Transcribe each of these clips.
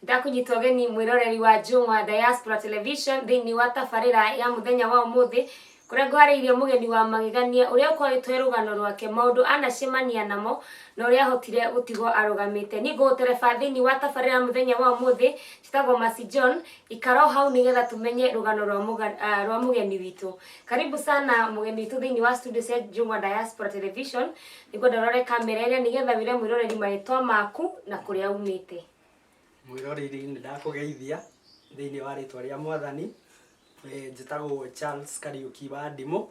ndakunyita ũgeni mwĩroreri wa Njũng'wa Diaspora Television thĩinĩ wa tabarĩra ya mũthenya wa ũmũthĩ kũrĩa ngũharĩirie mũgeni wa magegania ũrĩa ũkoretwo rũgano rwake maũndũ anacemania namo na ũrĩa ahotire gũtigwo arũgamĩte. Niĩ ngũgũtereba thĩinĩ wa tabarĩra ya mũthenya wa ũmũthĩ njĩtagwo Mercy John, ikara hau nĩgetha tũmenye rũgano rwa mũgeni witũ. Karibu sana mũgeni witũ thĩinĩ wa studio cia Njũng'wa Diaspora Television. Nĩguo ndarore kamera ĩrĩa nĩgetha wĩre mwĩroreri marĩtwa maku na kũrĩa umĩte. Mwĩroreri nĩ ndakũgeithia thĩinĩ wa rĩtwa rĩa Mwathani. Njĩtagwo Charles Kariuki wa Ndimũ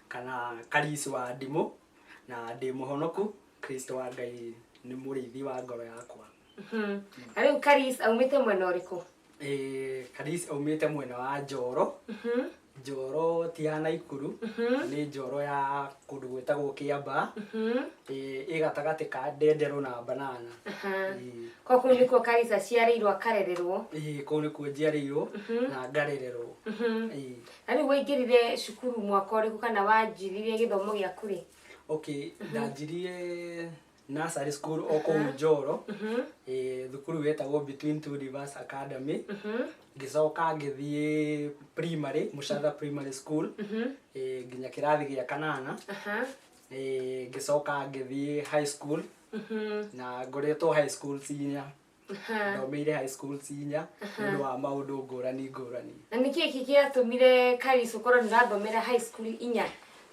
kana Karis wa Ndimũ, na ndĩ mũhonoku. Kristo wa Ngai nĩ mũrĩithi wa ngoro yakwa. Rĩu Karis aumĩte mwena ũrĩkũ? Karis aumĩte mwena wa Njoro. Njoro ti ya Naikuru, nĩ Njoro ya kũndũ gwĩtagwo Kĩamba, ĩ gatagatĩ ka Ndenderũ na Banana. Kũu nĩkuo Karis aciarĩirwo akarererwo? Kũu nĩkuo njiarĩirwo na ngarererwo. Na rĩu waingĩrire cukuru mwaka ũrĩkũ kana wanjirie gĩthomo gĩaku rĩ? Okay, ndanjirie nursery school o kũu Njoro, thukuru wetagwo Between Two Rivers Academy. Ngĩcoka ngĩthiĩ primary, Mũchatha Primary School, nginya kĩrathi gĩa kanana. Ngĩcoka ngĩthiĩ high school, na ngoretwo high school cinya. Ndomeire high school cinya nĩ wa maũndũ ngũrani ngũrani. Na nĩkĩ kĩĩ gĩatũmire Karis ũkorwo nĩũrathomera high school inya?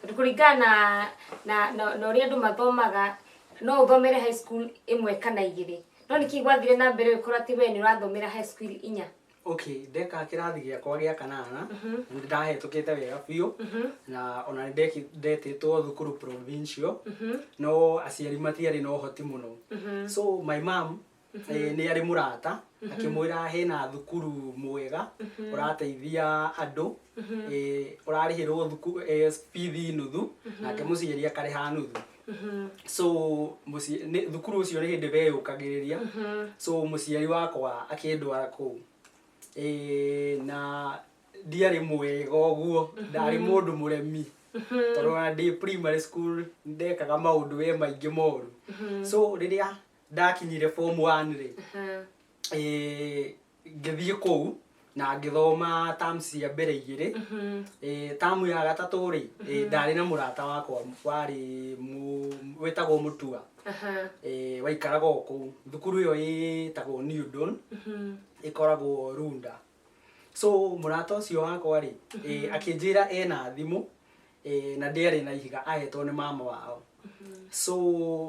Tondũ kũringana na ũrĩa andũ mathomaga no ũthomere high school ĩmwe kana igĩrĩ. No nĩkĩ gwathire na mbere ũkorwo atĩ we nĩũrathomera high school inya? Okay, ndeka kĩrathi gĩakwa gĩa kanana, nĩ ndahetũkĩte wega biũ, na ona nĩ ndetĩtwo thukuru provincial, no aciari matiarĩ na ũhoti mũno. So my mom nĩ arĩ mũrata, akĩmwĩra hena thukuru mwega ũrateithia andũ, ũrarĩhĩrwo bithi nuthu, nake mũciari akarĩha nuthu. So thukuru ũcio nĩ hĩndĩ weyũkagĩrĩria, so mũciari wakwa akĩndwara kũu. Na ndiarĩ mwega ũguo, ndarĩ mũndũ mũremi, tondũ ona ndĩ primary school ndekaga maũndũ maingĩ moru. So rĩrĩa ndakinyire form 1 rĩ, ngĩthiĩ kũu na ngĩthoma terms cia mbere igĩrĩ. Term ya gatatũ rĩ, ndarĩ na mũrata wakwa warĩ wetagwo Mũtua, waikaraga o kũu. Thukuru ĩyo ĩtagwo New Dawn, ĩkoragwo Runda. So mũrata ũcio wakwa rĩ, akĩnjĩra ena thimũ na ndĩarĩ na ihiga ahetwo nĩ mama wao. So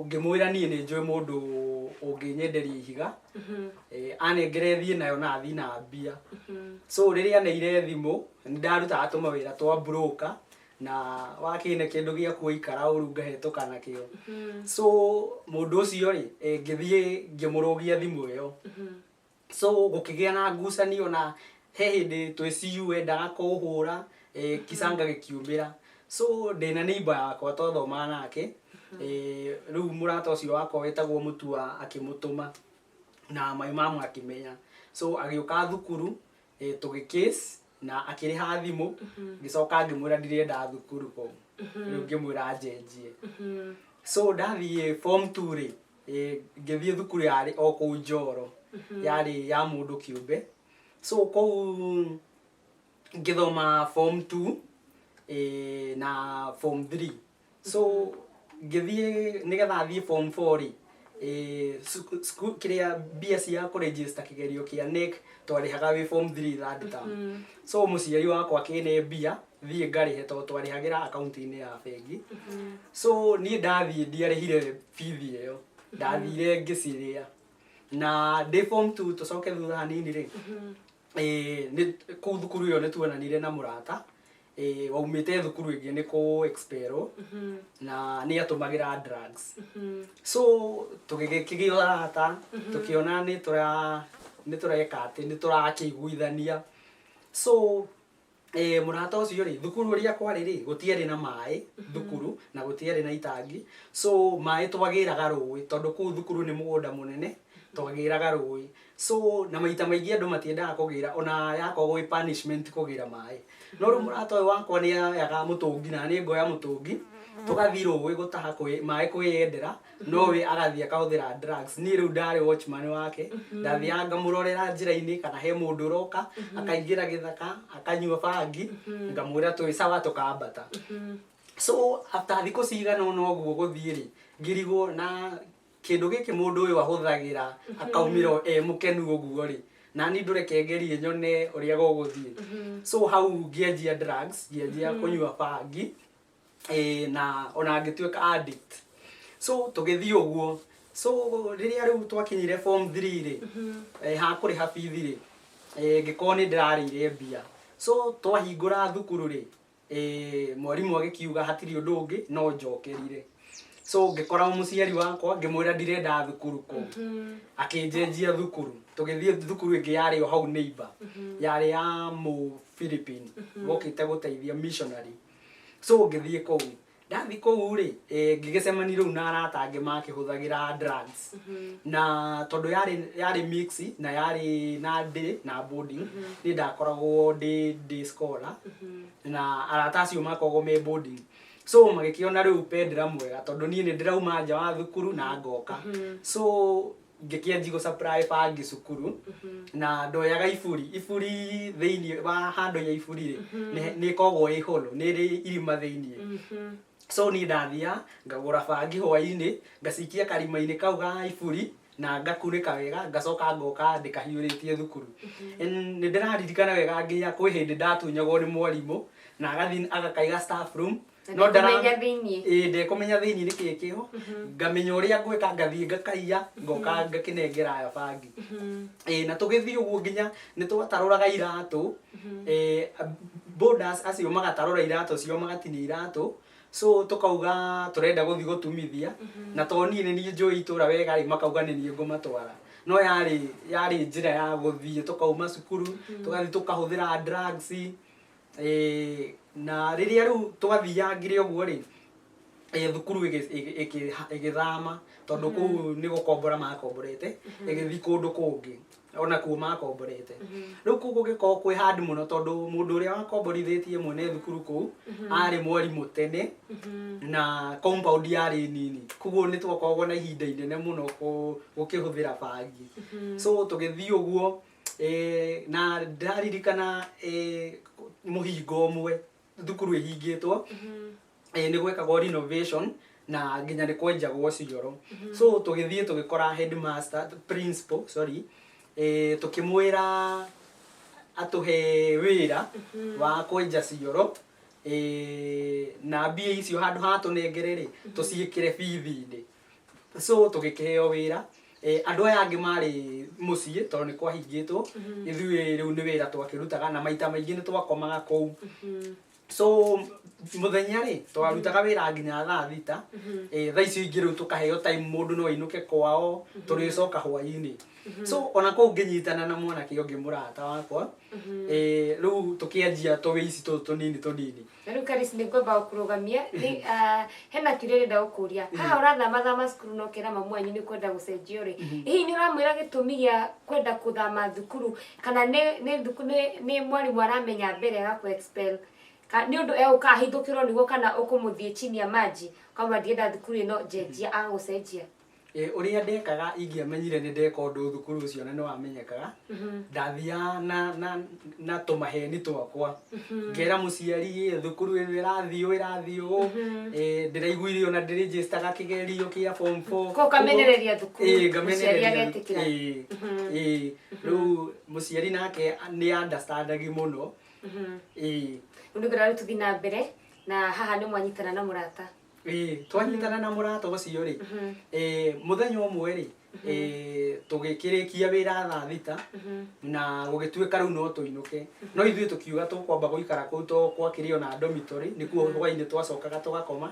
ngĩmwĩra niĩ nĩ njũĩ mũndũ ũngĩnyenderia ihiga, anengere thiĩ nayo na thiĩ na mbia. So rĩrĩa neire thimũ, nĩ ndarutaga tũmawĩra twa broker, na wakĩne kĩndũ gĩa gũikara ũru ngahetũka nakĩo. So mũndũ ũcio rĩ, ngĩthiĩ ngĩmũrũgia thimũ ĩyo. So gũkĩgĩa na ngucanio na he hĩndĩ twĩ CU endaga kũhũra, kĩcanga gĩkiumĩra. So ndĩna neighbor yakwa twathomaga nake, rĩu mũrata ũcio wakwa wetagwo Mũtua akĩmũtũma na my mom akĩmenya. So agĩũka thukuru, tũgĩcase na akĩrĩha thimũ, ngĩcoka ngĩmwĩra ndirenda thukuru kũu, rĩu ngĩmwĩra anjenjie. So ndathiĩ form 2 rĩ, ngĩthiĩ thukuru yarĩ o kũu Njoro, yarĩ ya mũndũ kĩũmbe. So kũu ngĩthoma form 2 na form 3. So ngĩthiĩ nĩgetha thiĩ form 4 rĩ, kĩrĩa mbia cia kũregister kĩgerio kĩa NEC twarĩhaga wĩ form 3 third term. So mũciari wakwa akĩne mbia thiĩ ngarĩhe tondũ twarĩhagĩra akaunti-inĩ ya bengi. So niĩ ndathiĩ ndiarĩhire bithi ĩyo, ndathire ngĩcirĩa. Na ndĩ form 2 tũcoke thutha hanini rĩ, kũu thukuru ĩyo nĩ tuonanire na mũrata, waumĩte thukuru ĩngĩ nĩ kũ expel na nĩ atũmagĩra drugs. So tũgĩkĩgĩa ũrata, tũkĩona nĩ tũreka atĩ nĩ tũrakĩiguithania. So mũrata ũcio rĩ, thukuru ũrĩa kwarĩ rĩ, gũtiarĩ na maĩ thukuru na gũtiarĩ na itangi. So maĩ twagĩraga rũĩ, tondũ kũu thukuru nĩ mũgũnda mũnene, twagĩraga rũĩ. So na maita maingĩ andũ matiendaga kũgĩra, ona yakoragwo punishment kũgĩra maĩ. No rĩu mũrata ũyũ wakwa nĩ oyaga mũtũngi na niĩ ngoya mũtũngi, tugathi rũĩ gũtaha maĩ kwĩyendera nowe agathie akahũthĩra drugs. Niĩ rĩu ndarĩ watchman wake, ndathiaga ngamũrorera njĩra-inĩ kana he mũndũ ũroka akaingĩra gĩthaka akanyua bangi ngamwĩra twĩ sawa tũkambata. So after thikũ cigana ũna ũguo gũthiĩ rĩ, ngĩrigwo na kĩndũ gĩkĩ mũndũ ũyũ ahũthagĩra akaumĩra mũkenu ũguo rĩ, nani ndũreke ngerie nyone ũrĩa gũgũthiĩ. So hau ngĩanjia drugs, ngĩanjia kũnyua bangi na ona ngĩtuĩka addict. So tũgĩthiĩ ũguo, so rĩrĩa rĩu twakinyire form 3 rĩ, ha kũrĩha bithi rĩ, ngĩkorwo nĩ ndĩrarĩire mbia. So twahingũra thukuru rĩ, mwarimũ agĩkiuga hatirĩ ũndũ ũngĩ no njokerire. So ngĩkora mũciari wakwa ngĩmwĩra ndirenda thukuru kũu, akĩnjenjia thukuru. Tũgĩthiĩ thukuru ĩngĩ yarĩ o hau neighbor, yarĩ ya Philippine gokĩte gũteithia missionary. So ngĩthiĩ kũu, ndathiĩ kũu rĩ, ngĩgĩcemania rĩu na arata angĩ makĩhũthagĩra drugs. Na tondũ yarĩ mix na yarĩ na day na boarding, niĩ ndakoragwo ndĩ day scholar na arata acio makoragwo me boarding. So magĩkĩona rĩu pendera mwega tondũ niĩ nĩ ndĩrauma nja wa thukuru na ngoka. So ngĩkĩanji gũ-supply bangi cukuru na ndoyaga iburi thĩinĩ wa handũ ya iburi rĩ, nĩ ĩkoragwo ĩ holo, nĩ ĩrĩ irima thĩinĩ. So niĩ ndathiaga ngagũra bangi hwaĩ-inĩ ngacikia karima-inĩ kau ga iburi na ngakunĩka wega ngacoka ngoka ndĩkahiũrĩtie thukuru. Nĩ ndĩraririkana wega nginya kwĩ hĩndĩ ndatunyagwo nĩ mwarimũ na agathiĩ agakaiga staff room, no ndekũmenya thĩinĩ nĩkĩĩ kĩho, ngamenya ũrĩa ngwĩka ngathiĩ ngakaiya ngoka ngakĩnengera aya bangi. Na tũgĩthiĩ ũguo nginya nĩ twatarũraga iratũ, boarders acio magatarũra iratũ cio magatinia iratũ. So tũkauga tũrenda gũthiĩ gũtumithia na to niĩ nĩ niĩ njũĩ itũra wega rĩ, makauga nĩ niĩ ngũmatwara. No yarĩ njĩra ya gũthiĩ, tũkauma cukuru tũgathiĩ tũkahũthĩra drugs. Na rĩrĩa rĩu twathiangire ũguo rĩ, thukuru ĩgĩthama tondũ kũu nĩ gũkombora makomborete, ĩgĩthiĩ kũndũ kũngĩ ona kuo makomborete. Rĩu kũu gũgĩkorwo kwĩ hard mũno tondũ mũndũ ũrĩa wakomborithĩtie mwene thukuru kũu arĩ mwarimũ tene na compound yarĩ nini, koguo nĩ twakoragwo na ihinda inene mũno gũkĩhũthĩra bangi. So tũgĩthiĩ ũguo na ndaririkana mũhingo ũmwe thukuru ĩhingĩtwo, nĩ gwekagwo renovation na nginya nĩ kwenjagwo cioro. So tũgĩthiĩ tũgĩkora headmaster, principal sorry, tũkĩmwĩra atũhe wĩra wa kwenja cioro na mbia icio handũ ha tũnengere rĩ tũciĩkĩre bithi-inĩ. So tũgĩkĩheo wĩra, andũ aya angĩ marĩ mũciĩ tondũ nĩ kwahingĩtwo, ithuĩ rĩu nĩ wĩra twakĩrutaga na maita maingĩ nĩ twakomaga kũu. So mũthenya rĩ twarutaga wĩra nginya thaa thita, thaa icio ingĩ rĩu tũkaheo time mũndũ no ainũke kwao tũrĩcoka hwaĩ-inĩ. So ona kũu ngĩnyitana na mwanake ũngĩ mũrata wakwa, rĩu tũkĩanjia tũwĩici tũtũ tũnini. Rĩu Karis nĩ ngwamba kũrũgamia, hena kĩũria ndĩrenda gũkũria. Haha ũrathama cukuru no kĩra mamu wanyu nĩ kwenda gũcenjio rĩ, hihi nĩ ũramwĩra gĩtũmi gĩa kwenda gũthama thukuru kana nĩ mwarimũ aramenya mbere agakũ expel nĩ ũndũ ũkahithũkĩrwo nĩguo kana ũkũmũthiĩ chini ya maji kama ndienda thukuru ĩno njenjia agũcenjia? Ũrĩa ndekaga ingĩamenyire nĩ ndeka ũndũ thukuru ũcio na nĩ wamenyekaga, ndathiaga na tũmaheni twakwa ngera mũciari thukuru ĩno ĩrathiĩ ũũ, ndĩraiguire ona ndĩrĩnjĩstaga kĩgerio kĩa form 4 ko kamenereria thukuru mũciari agetĩkĩra. Rĩu mũciari nake nĩ understandagi mũno. Nĩngwenda tũthiĩ na mbere na haha nĩ mwanyitana na mũrata. Twanyitana na mũrata ũcio rĩ, mũthenya ũmwe rĩ tũgĩkĩrĩkia wĩra thaa thita na gũgĩtuĩka rĩu no tũinũke, no ithuĩ tũkiuga tũkwamba gũikara kũu twakĩrĩ ona dormitory, nĩkuo hwaĩ-inĩ twacokaga tũgakoma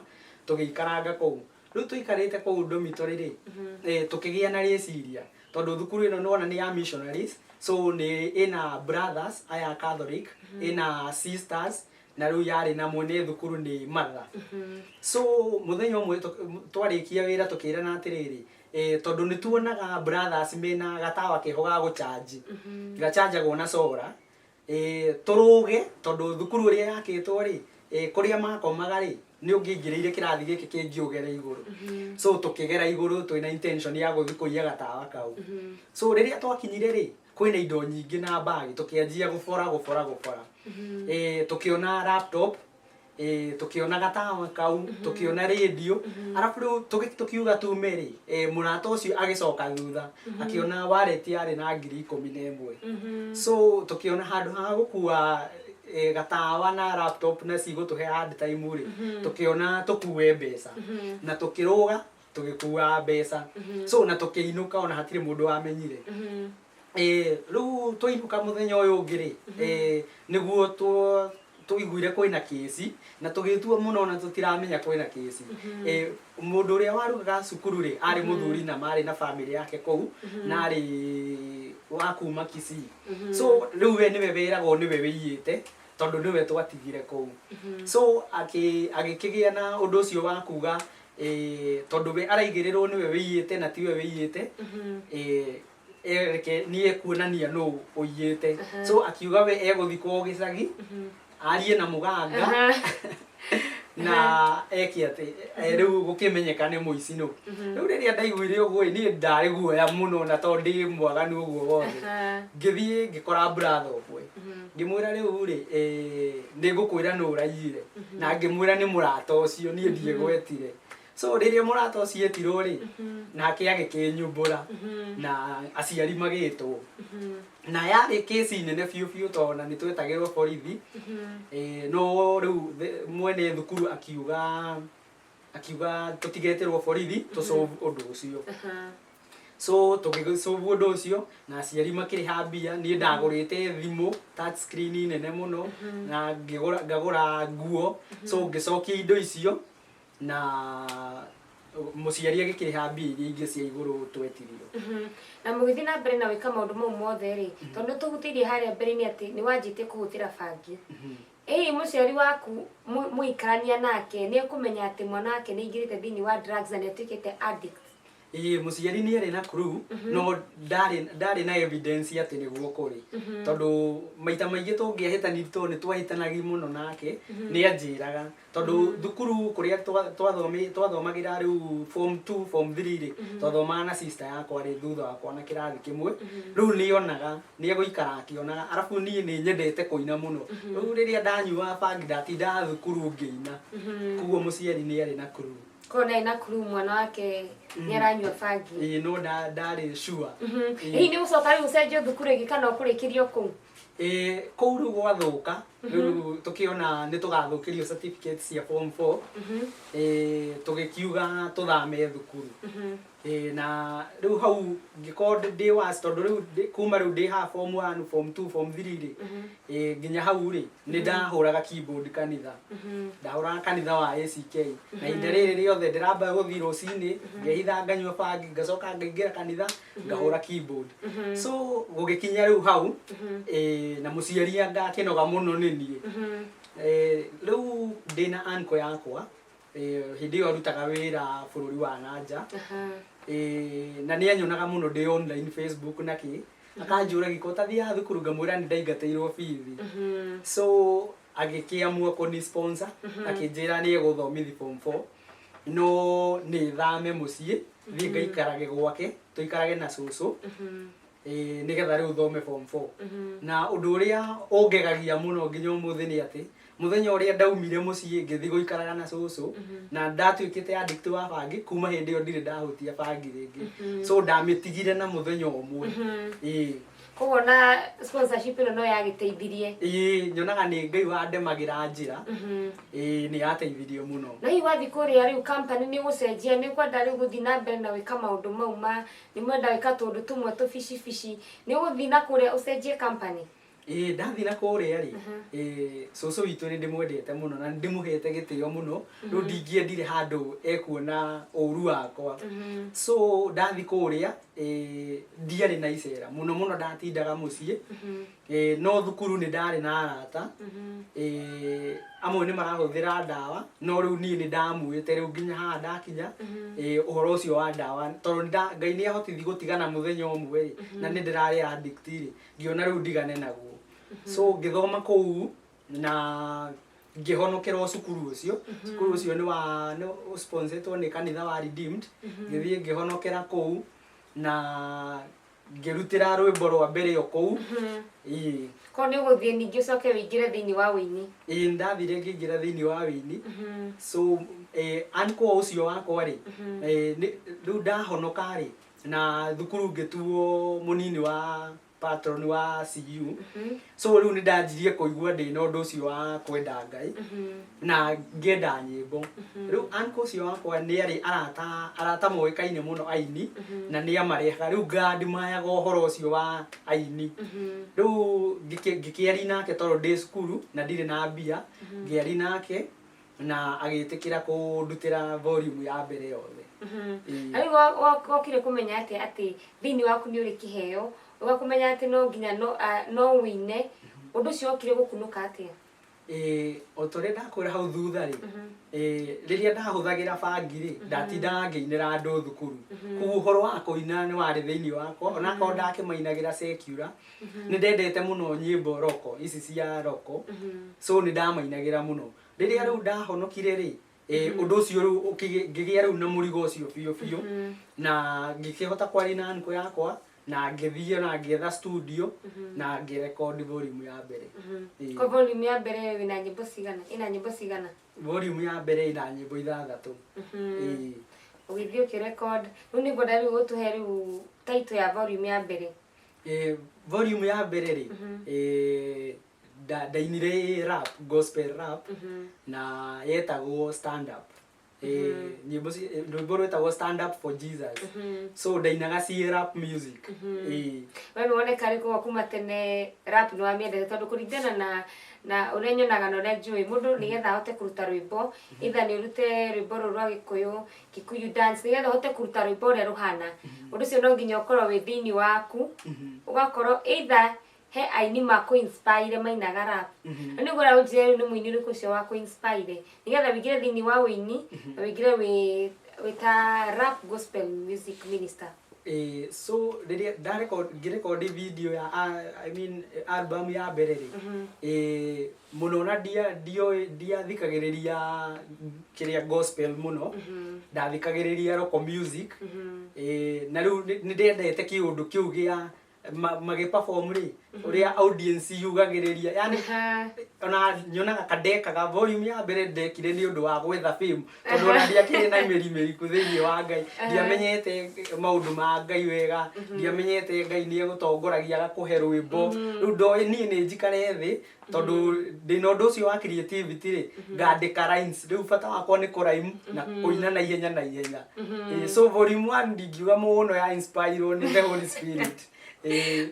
tũgĩikaranga kũu. Rĩu tũikarĩte kũu dormitory rĩ, tũkĩgĩa na rĩciria tondũ thukuru ĩno nĩ wona nĩ ya missionaries, so nĩ ĩna brothers aya Catholic, ĩna sisters na rĩu yarĩ na mwene thukuru nĩ mother. So mũthenya ũmwe twarĩkia wĩra tũkĩrana atĩrĩrĩ, tondũ nĩ tuonaga brothers mena gatawa keho ga gũchanji, gachanjagwo na solar, tũrũge tondũ thukuru ũrĩa yakĩtwo rĩ, kũrĩa makomaga rĩ nĩ ũngĩingĩrĩire kĩrathi gĩkĩ kĩngĩ ũgere igũrũ so tũkĩgera igũrũ twĩna intention ya gũthiĩ kũiya gatawa kau so rĩrĩa twakinyire rĩ kwĩna indo nyingĩ na bagi tũkĩanjia gũbora tũkĩona laptop tukiona gatawa kau tukiona radio arafu riu tukiuga tume ri murata ucio agicoka thutha akiona wallet yari na 11,000 so tukiona handu ha gukua gatawa na laptop na cigutuhe hard time ri tukiona tukue mbeca na tukiruga tugikua mbeca so na tukiinuka ona hatire mundu wamenyire riu twinuka muthenya uyu ngiri niguo tuiguire kwina kesi na tugitua muno na tutiramenya kwina kesi mundu uria warugaga cukuru ri ari muthuri na mari na family yake kou na ari wa kuma Kisii so riu we niwe wirago niwe wiyite tondu niwe twatigire kou so agikigia na undu ucio wa kuga tondu we araigirirwo niwe wiyite na tiwe wiyite reke nie kuonania no uyite so akiuga we eguthikwo gicagi arie na muganga na ati riu gukimenyeka ni muici no riu riria ndaiguire uguo ni ndari guoya muno na tondi mwaganu uguo wothe ngithie ngikora brother ukwe ngimwira riu ri ningukwira no urayire na ngimwira ni murata ucio ni ndiegwetire so riria murata ucio etirwo ri nake agikinyumbura na aciari magitwo na yari kesi nene biu tona ni twetagirwo borithi no riu mwene thukuru akiuga tutigeterwo borithi to solve undu ucio so tugisolve undu ucio na aciari makiriha mbia ni ndagurite thimu touch screen nene muno na ngagura nguo so ngicokia indo icio na muciari agikiriha mbia iria ingĩ cia igũrũ twetirio na mũgĩthiĩ na mbere na wĩka maũndũ mau mothe rĩ tondũ tũgũtĩirie harĩa mbere-inĩ atĩ nĩ wanjĩtie kũhũthĩra bangi mũciari waku mũikarania nake nĩ ekũmenya atĩ mwana wake nĩ aingĩrĩte thĩinĩ wa drugs na nĩ atuĩkĩte addict muciari ni ari na clue no ndari na evidence ati niguo kuri tondu maita maingi tungiahitani to ni twahitanagi muno nake ni anjiraga tondu thukuru kuria twathomagira riu form 2 form 3 ri twathomaga na sister yakwa ri thutha wakwa na kirathi kimwe riu ni onaga ni eguikara akionaga arafu ni nyendete kuina muno riu riria ndanyua bangi ndatinda thukuru ngiina kuguo muciari ni ari na clue kona ina kuru mwana wake nyaranywa bangi no ndari sure ni ucoka riu ucenjio thukuru igi kana ukurikirio kuu kou riu gwathuka riu tukiona ni tugathukirio certificate cia form 4 tugikiuga tuthame thukuru na riu hau ngiko ndi was tondu riu kuma riu ndi ha form 1 form 2 form 3 ri nginya hau ri ni ndahuraga keyboard kanitha ndahuraga kanitha wa ACK na inde riri riothe ndiramba guthii rucini ngehitha nganyua bangi ngacoka ngaingira kanitha ngahura keyboard so gugikinya riu hau na muciari ngakinoga muno ni nie riu ndina anko yakwa hindi yo rutaga wira bururi wa nanja na ni anyonaga muno ndi online Facebook naki akanjura giko tathia thukuru ngamwira ni ndaingateirwo bithi so agikiamua kuni sponsor akinjira ni eguthomithi form 4 no ni thame mucii thi ngaikarage gwake tuikarage na cucu nigetha riu thome form 4 na undu uria ungegagia muno nginya umuthi ni ati muthenya uria ndaumire mucii ngithi guikaraga na cucu na ndatuikite addict wa bangi kuma hindi yo ndire ndahutia bangi ringi so ndamitigire na muthenya umwe koguo na sponsorship ino no yagiteithirie nyonaga ni ngai wa ndemagira njira ni yateithirie muno na hii wathi kuria riu company ni gucenjia ni kwenda riu guthi na mbere na wika maundu mau ma ni mwenda wika tundu tumwe tufici ni guthi na kuria ucenjie company ndathi na kuria ri cucu witu ni ndimwendete muno na ndimuhete gitio muno ru ndingiendire handu ekuona uru wakwa so ndathi kuria ndiari na icera muno ndatindaga mucii no thukuru ni ndari na arata amwe ni marahuthira ndawa no riu ni ndamuite riu nginya ha ndakinya uhoro ucio wa ndawa tondu ngai ni ahotithi gutigana muthenya umwe na ni ndirari addict ri ngiona riu ndigane naguo so ngithoma kou na ngĩhonokerwo cukuru ũcio nĩ sponsoretwo nĩ kanitha wa Redeemed ngĩthiĩ ngĩhonokera kũu na ngĩrutĩra rwĩmbo rwa mbere o kũu ko nĩ gũthiĩ ningĩ ũcoke wĩingĩre thĩinĩ wa wĩini ndathire ngĩingĩra thĩinĩ wa wĩini so uncle ũcio wakwa rĩ rĩu ndahonoka rĩ na thukuru ngĩtuo mũnini wa patron wa CU so rĩu nĩ ndanjirie kũigua ndĩ na ũndũ ũcio wa kwenda Ngai na ngĩenda nyĩmbo rĩu uncle ũcio wakwa nĩ arĩ arata moĩkaine mũno aini na nĩ amarehaga rĩu ngadimayaga ũhoro ũcio wa aini rĩu ngĩkĩaria nake tondũ ndĩ cukuru na ndirĩ na mbia ngĩaria nake na agĩtĩkĩra kũndutĩra volume ya mbere yothe rĩu wokire kũmenya atĩ thĩinĩ waku nĩ ũrĩ kĩheo ũgakũmenya atĩ no nginya no wĩine ũndũ ũcio okire gũkunũka atĩa o tũrĩa ndakwĩra hau thutha rĩ rĩrĩa ndahũthagĩra bangi rĩ ndatindaga ngĩinĩra andũ thukuru koguo ũhoro wa kũina nĩ warĩ thĩinĩ wakwa onakorwo ndakĩmainagĩra secular nĩ ndendete mũno nyĩmbo roko ici cia roko so nĩ ndamainagĩra mũno rĩrĩa rĩu ndahonokire rĩ ũndũ ũcio rĩu ngĩgĩa rĩu na mũrigo ũcio biũ na ngĩkĩhota kwaria na uncle yakwa na ngĩthiĩ na ngĩetha studio na ngĩrekondi volume ya mbere ko volume ya mbere ĩna nyĩmbo cigana volume ya mbere ĩna nyĩmbo 6 ũgĩthiĩ ũkĩrekondi rĩu nĩ ngwenda rĩu ũtũhe rĩu title ya volume ya mbere volume ya mbere rĩ ndainire rap gospel rap na yetagwo stand up nyimbo rwĩmbo rwĩtagwo stand up for Jesus so ndainaga ci rap music wewe woneka rĩko kuma tene rap nĩ wamĩendete tondũ kũringana na ũrĩa nyonaga na ũrĩa njũĩ mũndũ nĩgetha ahote kũruta rwĩmbo either nĩ ũrute rwĩmbo rũrũ rwa Gĩkũyũ Kikuyu dance nĩgetha ahote kũruta rwĩmbo ũrĩa rũhana ũndũ ũcio no nginya ũkorwo wĩ thĩinĩ waku ũgakorwo either he aini makũ inspire mainaga rap nĩ ngwenda ũnjĩre nĩ mũini ũrĩkũ ũcio wa kũ inspire nĩgetha wĩingĩre thĩinĩ wa wĩini na wĩingĩre wĩ ta rap gospel music minister so rĩrĩa ngĩrekondi video ya album ya mbere rĩ mũno na ndiathikagĩrĩria kĩrĩa gospel mũno ndathikagĩrĩria rock music na rĩu nĩ ndendete kĩũndũ kĩu gĩa magĩperform rĩ ũrĩa audience yugagĩrĩria yani ona nyonaga kadekaga volume ya mbere ndekire nĩ ũndũ wa gwetha fame tondũ ona ndiakĩrĩ na mĩrimĩriku thĩinĩ wa Ngai ndiamenyete maũndũ ma Ngai wega ndiamenyete Ngai nĩ egũtongoragia agakũhe rwĩmbo rĩu ndoĩ niĩ nĩ njikare thĩ tondũ ndĩna ũndũ ũcio wa creativity rĩ ngandĩka rhymes rĩu bata wakwa nĩ kũraimu na kũina na ihenya so volume 1 ndingiuga mũno ya inspired nĩ the Holy Spirit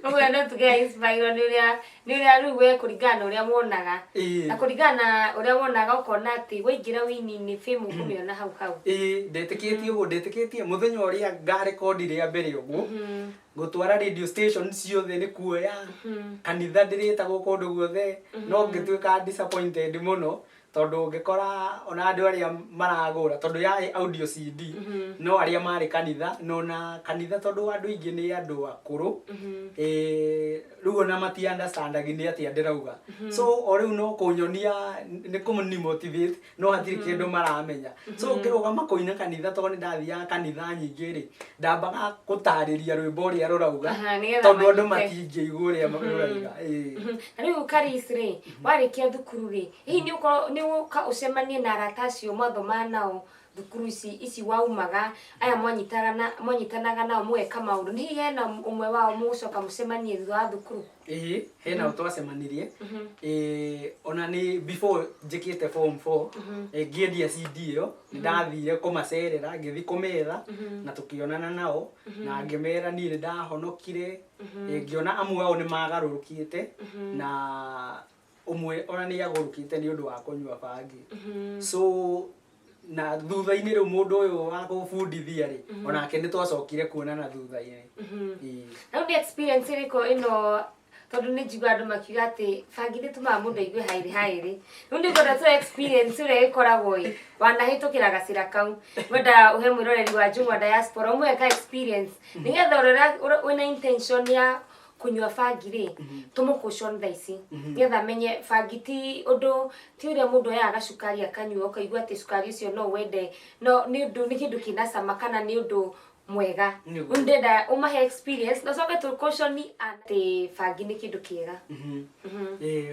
Ũguo no tũge inspire nĩ ũrĩa rĩu we kũringana ũrĩa wonaga na kũringana ũrĩa wonaga ũkona atĩ waingĩra wĩini-inĩ fame ũkũmĩona hau ndetĩkĩtie ũguo ndetĩkĩtie mũthenya ũrĩa ngarekondi rĩa mbere ũguo gũtwara radio station ciothe nĩ kuoya kanitha ndĩrĩtagwo kũndũ guothe no ngĩtuĩka disappointed mũno tondũ ngĩkora ona andũ arĩa maragũra tondũ yarĩ audio CD no arĩa marĩ kanitha no na kanitha tondũ andũ aingĩ nĩ andũ akũrũ rĩu ona mati understandagi nĩ atĩa ndĩrauga so o rĩu no kũnyonia nĩ kũmũni motivate no hatirĩ kĩndũ maramenya so ngĩrũgama kũina kanitha tondũ nĩ ndathiaga kanitha nyingĩ rĩ ndambaga gũtarĩria rwĩmbo ũrĩa rũrauga tondũ andũ matingĩigua ũrĩa rũrauga rĩu Karis rĩ warĩkia thukuru rĩ hihi nĩ ũka ũcemanie na arata acio mwathoma nao thukuru ici waumaga aya mwanyitanaga nao mũgeka maũndũ nĩ hihi hena ũmwe wao mũgũcoka mũcemanie thutha wa thukuru hena twacemanirie ona nĩ before njĩkĩte form 4 ngĩendia CD ĩyo nĩ ndathire kũmacerera ngĩthi kũmetha na tũkĩonana nao na ngĩmera niĩ nĩ ndahonokire ngĩona amwe ao nĩ magarũrũkĩte na ũmwe ona nĩ agũrũkĩte nĩ ũndũ wa kũnyua bangi so na thutha-inĩ rĩu mũndũ ũyũ wa gũbundithia rĩ onake nĩ twacokire kuonana thutha-inĩ rĩu nĩ experience ĩrĩkũ ĩno tondũ nĩ njigua andũ makiuga atĩ bangi nĩtũmaga mũndũ aigue haĩrĩ rĩu nĩ ngwenda tũ experience ũrĩa ĩkoragwo ĩ wanahĩtũkĩra gacĩra kau ngwenda ũhe mwĩroreri wa Njũng'wa Diaspora ũmwe ka experience nĩgetha ũrĩa wĩna intention ya kunyua bangi ri tumukushon thaa ici getha menye bangi ti undu ti uria mundu ayaga cukari akanyua ukaigua ati cukari ucio no wende no ni undu ni kindu kina cama kana ni undu mwega undenda umahe experience no soke tukushoni ati bangi ni kindu kiega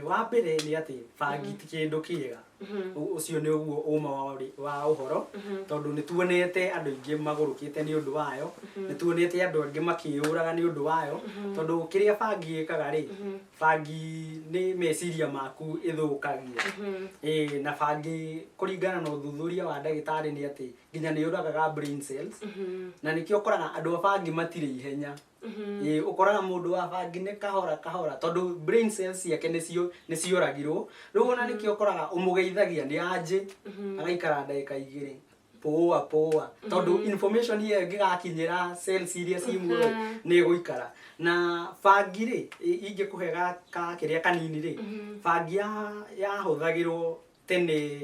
wa mbere ni ati bangi ti kindu kiega ucio ni uguo uma wa uhoro tondu ni tuonete andu ingi magurukite ni undu wayo ni tuonete andu angi makiuraga ni undu wayo tondu kiria bangi ikaga ri bangi ni meciria maku ithukagia na bangi kuringana na uthuthuria wa ndagitari ni ati nginya ni uragaga brain cells na nikio koraga andu bangi matire ihenya ukoraga mundu wa bangi ni kahora tondu brain cells yake ni cioragirwo riu ona nikio koraga umugeithagia ni anje agaikara ndagika 2 poa tondu information ye gigakinyira cells iria cimuo ni guikara na bangi ri ingikuhega ka kiria kanini ri bangi ya huthagirwo tene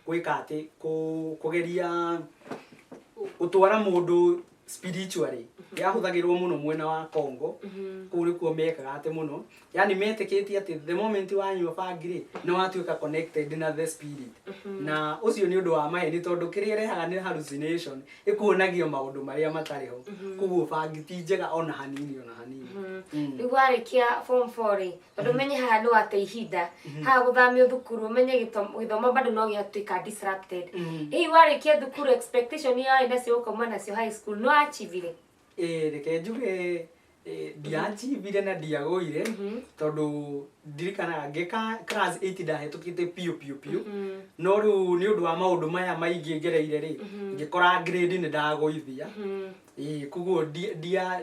gwika ati kugeria utwara mundu spiritually yahuthagirwo muno mwena wa Congo kuri kuo mekaga ate muno yani metikiti ati the moment wanyua bangi ri no watuika connected na the spirit na ucio ni undu wa maheni tondu kiria rehaga ni hallucination ikuonagio maundu maria matariho kuguo bangi ti njega ona hanini riu warikia form 4 ri tondu menye haha no ate ihinda haha guthamio thukuru menye githomo bado no giatuika disrupted hii warikia thukuru expectation ya ina cio koma nacio high school no achievire reke njuge ndiachivire na ndiagoire tondu ndirikanaga ngeka class 8 ndahetukite piu no riu ni undu wa maundu maya maingi ngereire ri ngikora grade ni ndagoithia kuguo dia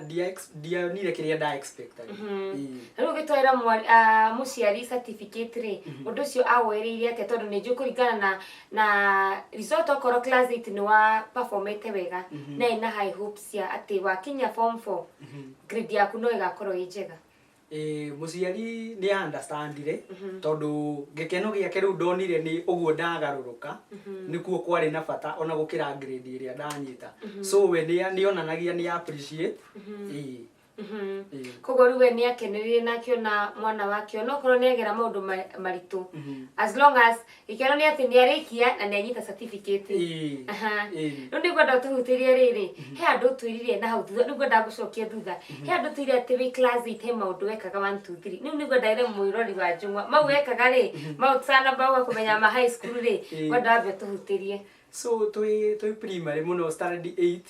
nire kiria nda expect riu gitwira muciari certificate ri undu cio aweririe ate tondu ni njukuringana na result okoro class 8 ni wa performete wega na ina high hopes ya ati wakinya form 4 grade yaku no igakorwo njega muciari ni understandire tondu gikeno giake riu ndonire ni uguo ndagaruruka nikuo kwari na bata ona gukira grade iria ndanyita so we ni onanagia ni appreciate koguo riu we ni akeneririe na akiona mwana wake no korwo negera maundu maritu as long as ikero ni ati ni arikia na ni anyita certificate no ni gwenda tuhutirie riri he andu twiririe na hau thutha ni gwenda gucokia thutha he andu twiririe ati wi class 8 he maundu wekaga 1 2 3 ni gwenda ire muirori wa njungwa mau wekaga ri mau sana bawa kumenya ma high school ri gwenda ambe tuhutirie so twi primary muno standard 8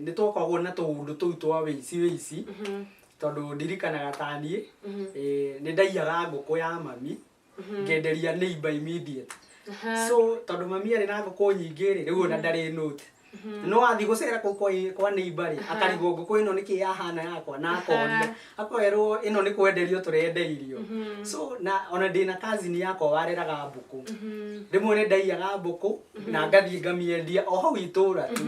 ni twakoragwo na tuundu tuu twa wici tondu ndirikanaga tani ni ndaiyaga nguku ya mami ngenderia neighbor immediate so tondu mami ari na nguku nyingi ri riu na ndari note no athi gucera kwa neighbor ri akarigo nguku ino niki yahana yakwa na akoria akoerwo ino ni kwenderio turendeirio so na ona ndina cousin yakwa wareraga mbuku rimwe ni ndaiyaga mbuku na ngathi ngamiendia o hau itura tu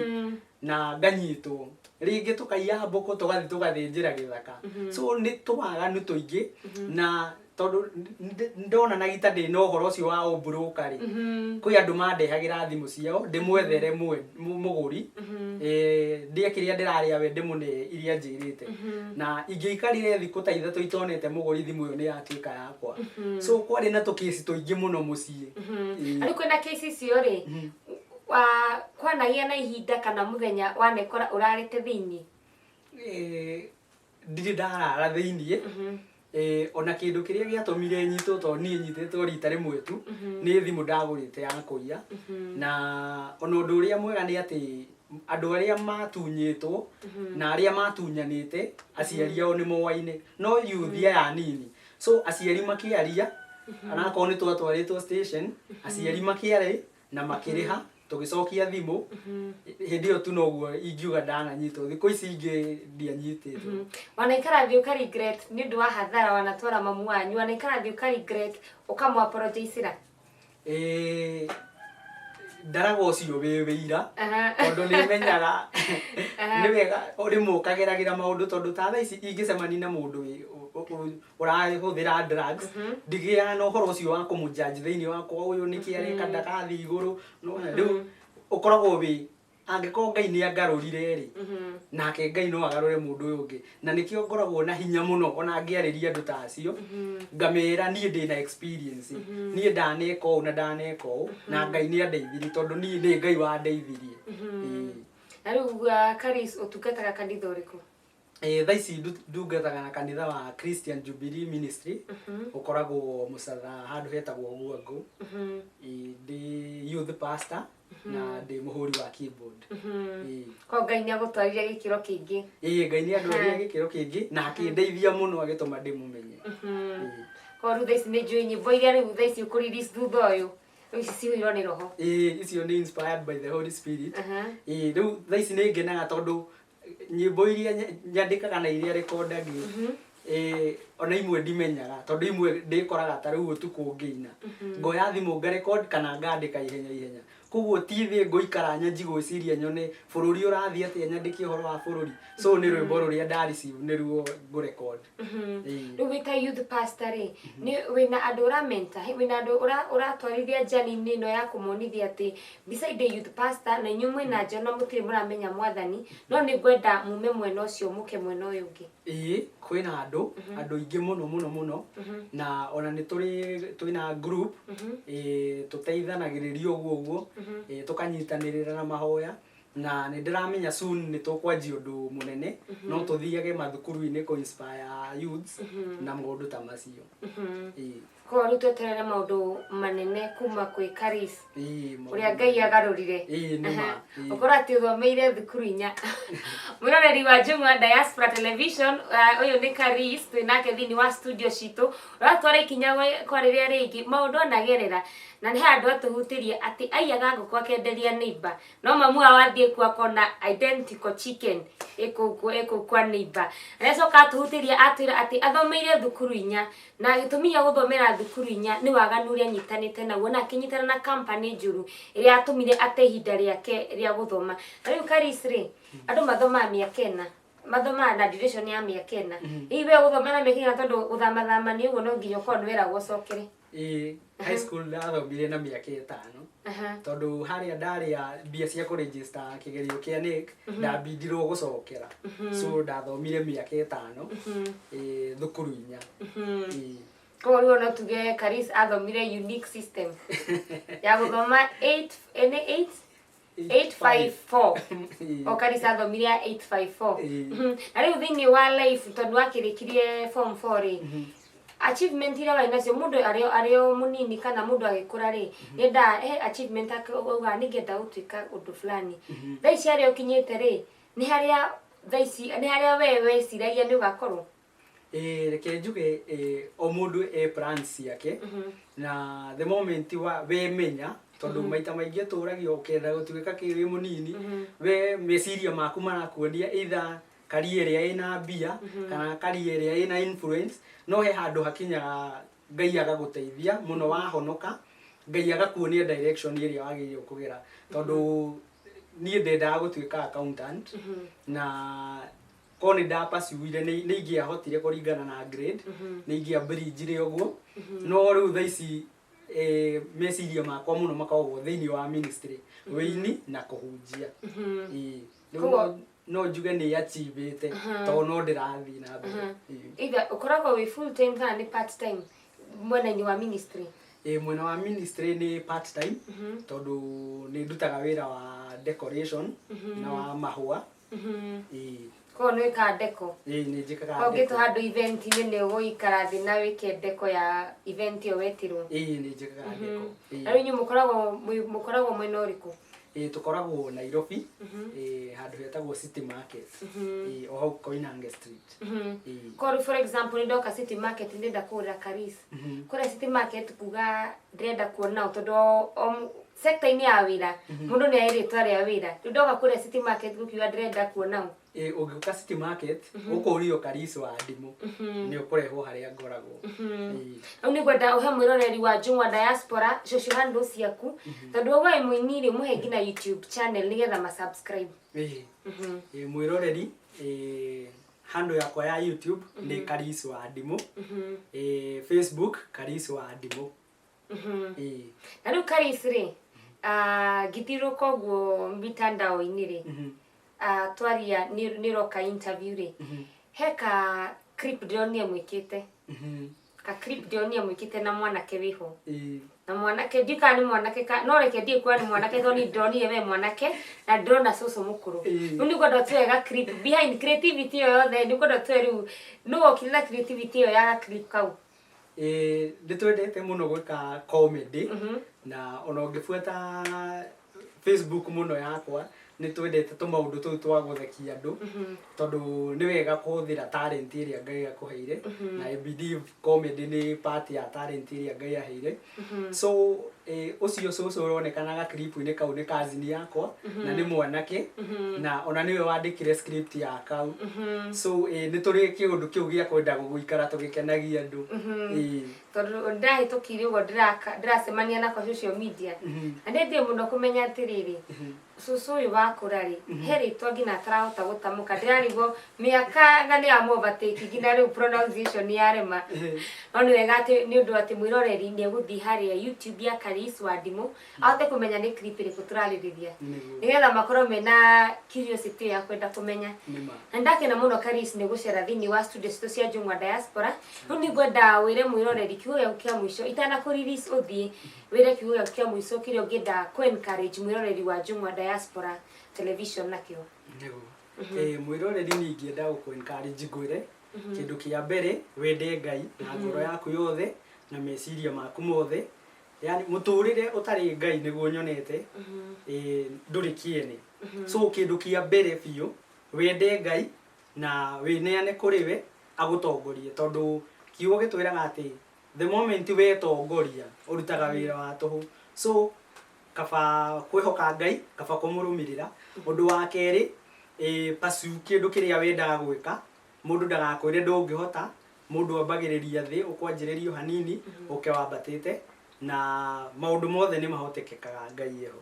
na nganyitwo ringi tukaiya mbuku tugathi tugathinjira githaka so ni twaganu tuingi na tondu ndona na gita ndi no horo cio wa ubroka ri kwi andu mandehagira thimu ciao ndimwethere muguri ndie kiria ndiraria we ndimune iria njirite na ingeikarire thiku ta ithatu itonete muguri thimu yo ni yatuika yakwa so kwari na tukisi tuingi muno mucii ari kwena cases cio ri wa kwanagia na ihinda kana muthenya wanekora urarite thiini ndiri ndarara thiini ona kindu kiria giatumire nyitwo to nie nyititwo rita rimwe tu ni thimu ndagurite ya kuiya na ona undu uria mwega ni ati andu aria matunyitwo na aria matunyanite aciari ao ni mowaine no youth ya nini so aciari makiaria anako ni twatwaritwo station aciari makiare na makiriha tugicokia thimu hindi yo tu noguo ingiuga ndananyitwo thiku ici ingi ndianyititwo wanaikara thio ka regret ni ndu wa hathara wanatwara mamu wanyu wanaikara thio ka regret ukamu apologize ra ndarago cio wira tondu ni menyaga ni wega uri mukageragira maundu tondu ta tha ici ingicemani na mundu urahuthira drugs ndigia no horo cio wa kumujudge thiini wakwa uyu niki areka ndakathi iguru no riu ukoragwo wi angĩkorwo Ngai nĩ angarũrire rĩ nake Ngai no agarũre mũndũ ũyũ ũngĩ na nĩkĩo ngoragwo na hinya mũno ona ngĩarĩria andũ ta acio ngamera niĩ ndĩ na experience niĩ ndaneka ũũ na ndaneka ũũ na Ngai nĩ andeithirie tondũ niĩ nĩ Ngai wandeithirie. Na rĩu Karis ũtungataga kanitha ũrĩkũ? Thaa ici ndungataga na kanitha wa Christian Jubilee Ministry ũkoragwo Mũcatha handũ hetagwo Guangũ. Ndĩ youth pastor na ndĩ mũhũri wa keyboard. Ko Ngai nĩ agũtwarire gĩkĩro kĩingĩ? Ngai nĩ andwarire gĩkĩro kĩingĩ na akĩndeithia mũno agĩtũma ndĩmũmenye. Ko rĩu thaa ici nĩ njũĩ nyĩmbo iria rĩu thaa ici ũkũ-release thutha ũyũ ici cihũirwo nĩ roho? Icio nĩ inspired by the Holy Spirit. Rĩu thaa ici nĩ ngenaga tondũ nyĩmbo iria nyandĩkaga na iria rekondagi ona imwe ndimenyaga tondũ imwe ndĩkoraga ta rĩu ũtukũ ngĩina ngoya thimũ ngarekondi kana ngandĩka ihenya. Koguo ti thĩ ngũikara nyanji gwĩciria nyone bũrũri ũrathiĩ atĩa nyandĩke ũhoro wa bũrũri so nĩ rwĩmbo rũrĩa ndareceive nĩruo ngũrekondi. Rĩu wĩ ta youth pastor rĩ wĩna andũ ũramenta wĩna andũ ũratwarithia njani-inĩ ĩno ya kũmonithia atĩ beside youth pastor na inyuĩ mwĩna nja na mũtirĩ mũramenya Mwathani no nĩ ngwenda mume mwena ũcio mũke mwena ũyũ ũngĩ? Kwĩna andũ aingĩ mũno na ona nĩ twĩna group tũteithanagĩrĩria ũguo tũkanyitanĩrĩra na mahoya na nĩ ndĩramenya soon nĩ tũkwanjia ũndũ mũnene no tũthiage mathukuru-inĩ kũ inspire youths na maũndũ ta macio. Ko rĩu tweterere maũndũ manene kuma kwĩ Karis ũrĩa Ngai agarũrire ũkorwo atĩ ũthomeire thukuru 4. Mwĩroreri wa Njũng'wa Diaspora Television ũyũ nĩ Karis twĩnake thĩinĩ wa studio citũ ũratwara ikinya kwa rĩrĩa rĩngĩ maũndũ anagerera na nĩ handũ atũhutĩrie atĩ aiyaga ngũkũ akenderia neighbor no mamu awathiĩ kuo akona identical chicken ĩkũ kwa neighbor aracoka atũhutĩrie atwĩra atĩ athomeire thukuru 4 na gĩtũmi gĩa gũthomera thukuru 4 nĩ waganu ũrĩa anyitanĩte naguo na akĩnyitana na company njũru ĩrĩa atũmire ate ihinda rĩake rĩa gũthoma. Rĩu Karis rĩ andũ mathomaga mĩaka 4 mathomaga na duration ya mĩaka 4 iwe gũthomera mĩaka 4 tondũ gũthamathama nĩ ũguo no nginya ũkorwo nĩ wĩragwo ũcokere? High school ndathomire na mĩaka 5 tondũ harĩa ndarĩa mbia cia kũregister kĩgerio kĩa NEC ndambindirwo gũcokera so ndathomire mĩaka 5 thukuru 4. Ko rĩu no tuge Karis athomire unique system ya gũthoma 854 o Karis athomire 854 na rĩu thĩinĩ wa life tondũ wakĩrĩkirie form 4 rĩ achievement iria wai nacio mundu ario munini kana mundu agikura ri nenda achievement akauga ningenda gutwika undu fulani thaa ici aria ukinyite ri ni haria thaa ici ni haria wewe ciragia ni ugakorwo reke njuge o mundu plans ciake na the moment we menya tondu maita maingĩ tũragio ukenda gũtuĩka kĩrĩ munini we meciria maku marakuonia either career ĩrĩa ĩna mbia kana career ĩrĩa ĩna influence no he handũ hakinya Ngai agagũteithia muno wahonoka Ngai agakuonia direction ĩrĩa wagĩrĩirwo kũgera tondu niĩ ndendaga gũtuĩka accountant na koni ndapasuire nĩ ingĩahotire kũringana na grade nĩ ingĩambĩrĩnjire ũguo no rĩu thaa ici meciria makwa muno makoragwo thĩinĩ wa ministry wĩini na kũhunjia no njuge nĩ achievete tondũ no ndĩrathiĩ na mbere. Either ũkoragwo wĩ full time kana nĩ part time mwena-inĩ wa ministry? Mwena wa ministry nĩ part time tondũ nĩ ndutaga wĩra wa decoration na wa mahũa. Ko nĩ ka deco? Nĩ njĩkaga deco. Ũngĩtũ handũ event-inĩ nĩ ũgũikara thĩ na wĩke deco ya event ĩyo wetirwo? Nĩ njĩkaga deco. Rĩu inyuĩ mũkoragwo mwena ũrĩkũ? Tukoragwo Nairobi handũ hetagwo City Market o hau Koinange Street. Ko for example nĩ ndoka City Market ndenda kũgũra Karis kũrĩa City Market kuga ndĩrenda kuona tondũ sector-inĩ ya wĩra mũndũ nĩ aĩrĩtwa rĩa wĩra rĩu ndoka kũrĩa City Market gũkiuga ndĩrenda kuona ũngĩũka City Market ũkũrio Karis wa ndimũ nĩ ũkũrehwo harĩa ngoragwo. Rĩu nĩ ngwenda ũhe mwĩroreri wa Njũng'wa Diaspora social handles ciaku tondũ ũguo mũini rĩ mũhe nginya YouTube channel nĩgetha ma subscribe. Mwĩroreri handle yakwa ya YouTube nĩ Karis wa ndimũ, Facebook Karis wa ndimũ. Na rĩu Karis rĩ githiruka guo mitandao-ini ri twaria ni roka interview ri heka clip ndionia mwikite ka clip ndionia mwikite na mwanake wiho na mwanake ndika ni mwanake no reke ndie kwa ni mwanake thoni ndonire we mwanake na ndona cucu mukuru ni godo twega clip behind creativity yo yothe ni godo tweru no okirira creativity yo ya clip kau nditwendete muno gwika comedy na ona ungifuata Facebook muno yakwa ni twendete tumaundu tu twa guthekia andu tondu ni wega kuhuthira talent iria Ngai akuheire na I believe comedy ni part ya talent iria Ngai aheire so ucio cucu uronekanaga clip ini kau ni kazini yakwa na ni mwanake na ona niwe wandikire script ya kau so ni turi kiundu kiu gia kwenda guikara tugikenagia andu tondu ndahitũkire uguo ndirasemania na kwa social media na ndĩ muno kumenya atiriri cucu uyu wakũra ri he ritwa ngina atarahota gũtamuka ndirarigwo mĩaka ngani ya overtake ngina rĩu pronunciation yarema no nĩ wega atĩ nĩ ũndũ atĩ mwĩroreri nĩ egũthiĩ harĩa YouTube ya Karis wa Ndimũ ahote kũmenya nĩ clip ĩrĩkũ tũrarĩrĩria nĩgetha makorwo mena curiosity ya kwenda kũmenya na ndakena mũno Karis nĩ gũcera thĩinĩ wa studio citũ cia Njũng'wa Diaspora rĩu nĩ ngwenda wĩre mwĩroreri kiugo gĩaku kĩa mũico itanakũ-release ũthiĩ wĩre kiugo gĩaku kĩa mũico kĩrĩa ũngĩenda kũ-encourage mwĩroreri wa Njũng'wa Diaspora television nakio mwiroreri ni ngienda gũkũ-encourage ngwĩre kĩndũ kĩa mbere wende Ngai na ngoro yaku yothe na meciria maku mothe yani mũtũrĩre ũtarĩ Ngai nĩguo nyonete ndũrĩ kĩene so kĩndũ kĩa mbere biũ wende Ngai na wĩneane kũrĩ we agũtongorie tondu kiugo gĩtwĩraga atĩ the moment wetongoria ũrutaga wĩra wa tũhũ so kaba kwĩhoka Ngai kaba kũmũrũmĩrĩra ũndũ wa kerĩ pasu kĩndũ kĩrĩa wendaga gwĩka mũndũ ndagakwĩre ndũngĩhota mũndũ ambagĩrĩria thĩ ũkwanjĩrĩrio hanini ũke wambatĩte na maũndũ mothe nĩ mahotekekaga Ngai eho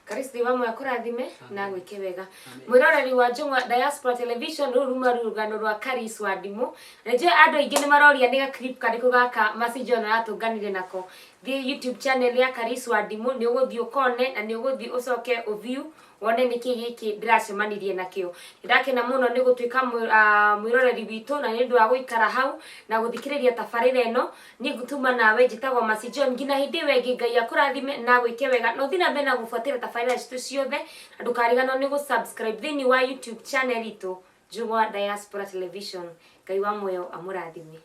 Karis ndi wamwe akũrathime na gwĩke wega mwĩroreri wa Njũng'wa Diaspora television ruma rugano rwa Karis wa Ndimũ na njũĩ andũ aingĩ nĩ maroria nĩ ga clip karĩkũ gaka Masijo na atũnganire nako thiĩ YouTube channel ya Karis wa Ndimũ nĩ ũgũthiĩ ũkone na nĩ ũgũthiĩ ũcoke view wone niki giki ndiracemanirie nakio ndakena muno ni gutuika mwiroreri witu na ni ndu wa guikara hau na guthikiriria tabarira eno ni gutuma nawe njitagwo Masijo ngina hindi wengi Ngai akurathime na gwike wega no thina mbere na gufuatira tabarira citu ciothe na ndukariganwo ni gusubscribe thini wa YouTube channel itu Njũng'wa Diaspora television Ngai wa muoyo amurathime.